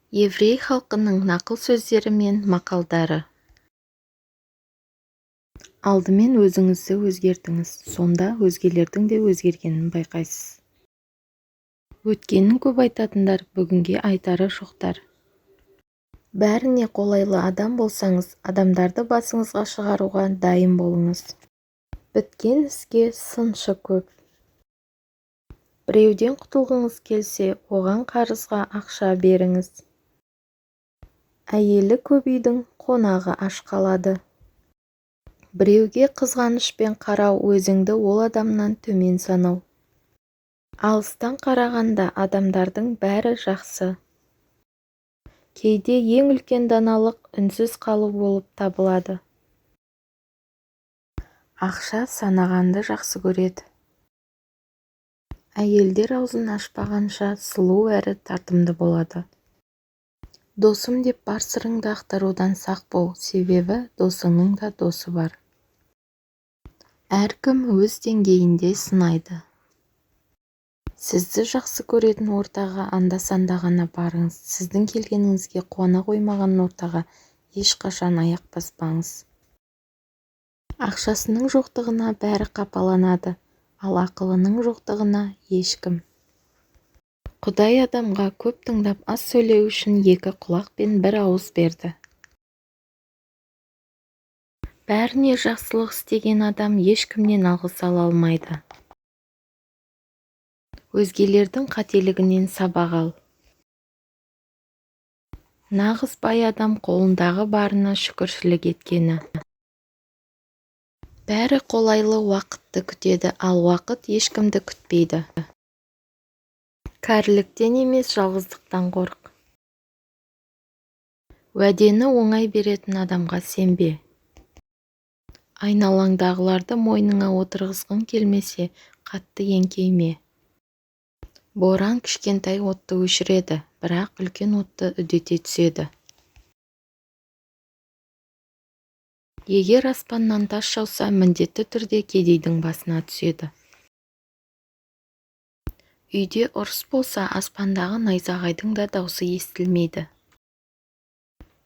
Еврей халқының нақыл сөздері мен мақалдары. Алдымен өзіңізді өзгертіңіз, сонда өзгелердің де өзгергенін байқайсыз. Өткенін көп айтатындар бүгінге айтары жоқтар. Бәріне қолайлы адам болсаңыз, адамдарды басыңызға шығаруға дайын болыңыз. Біткен іске сыншы көп. Біреуден құтылғыңыз келсе, оған қарызға ақша беріңіз. Әйелі көп үйдің қонағы аш қалады. Біреуге қызғанышпен қарау өзіңді ол адамнан төмен санау. Алыстан қарағанда адамдардың бәрі жақсы. Кейде ең үлкен даналық үнсіз қалу болып табылады. Ақша санағанды жақсы көреді. Әйелдер аузын ашпағанша сұлу әрі тартымды болады. Досым деп бар сырыңды ақтарудан сақ бол, себебі досыңның да досы бар. Әркім өз деңгейінде сынайды. Сізді жақсы көретін ортаға анда-санда ғана барыңыз. Сіздің келгеніңізге қуана қоймаған ортаға ешқашан аяқ баспаңыз. Ақшасының жоқтығына бәрі қапаланады, ал ақылының жоқтығына ешкім. Құдай адамға көп тыңдап аз сөйлеу үшін 2 құлақ пен 1 ауыз берді. Бәріне жақсылық істеген адам ешкімнен алғыс ала алмайды. Өзгелердің қателігінен сабақ ал. Нағыз бай адам қолындағы барына шүкіршілік еткені. Бәрі қолайлы уақытты күтеді, ал уақыт ешкімді күтпейді. Кәріліктен емес, жалғыздықтан қорық. Уәдені оңай беретін адамға сенбе. Айналаңдағыларды мойныңа отырғызғың келмесе, қатты еңкейме. Боран кішкентай отты өшіреді, бірақ үлкен отты үдете түседі. Егер аспаннан тас жауса, міндетті түрде кедейдің басына түседі. Үйде ұрыс болса, аспандағы найзағайдың да даусы естілмейді.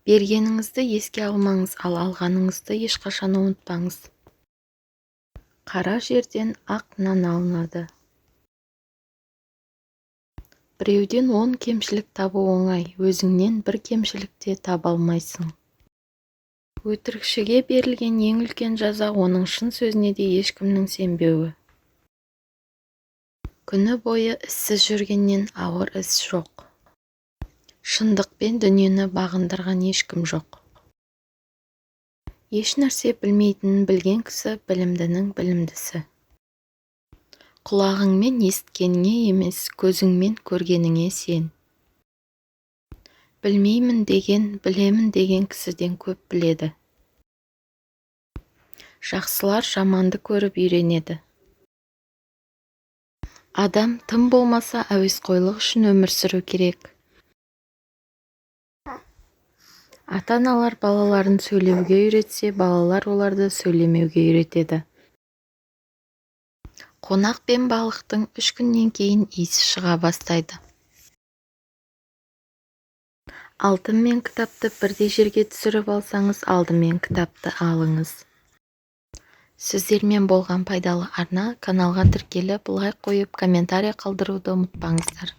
Бергеніңізді еске алмаңыз, ал алғаныңызды ешқашан ұмытпаңыз. Қара жерден ақ нан алынады. Біреуден 10 кемшілік табу оңай, өзіңнен 1 кемшілік те таба алмайсың. Өтірікшіге берілген ең үлкен жаза оның шын сөзіне де ешкімнің сенбеуі. Күні бойы іссіз жүргеннен ауыр іс жоқ. Шындықпен дүниені бағындырған ешкім жоқ. Еш нәрсе білмейтінін білген кісі білімдінің білімдісі. Құлағыңмен есіткеніңе емес, көзіңмен көргеніңе сен. Білмеймін деген, білемін деген кісіден көп біледі. Жақсылар жаманды көріп үйренеді. Адам тым болмаса әуесқойлық үшін өмір сүру керек. Ата-аналар балаларын сөйлеуге үйретсе, балалар оларды сөйлемеуге үйретеді. Қонақ пен балықтың 3 күннен кейін иісі шыға бастайды. Алтын мен кітапты бірдей жерге түсіріп алсаңыз, алдымен кітапты алыңыз. Сіздермен болған пайдалы арна, каналға тіркеліп, лайк қойып, комментарий қалдыруды ұмытпаңыздар.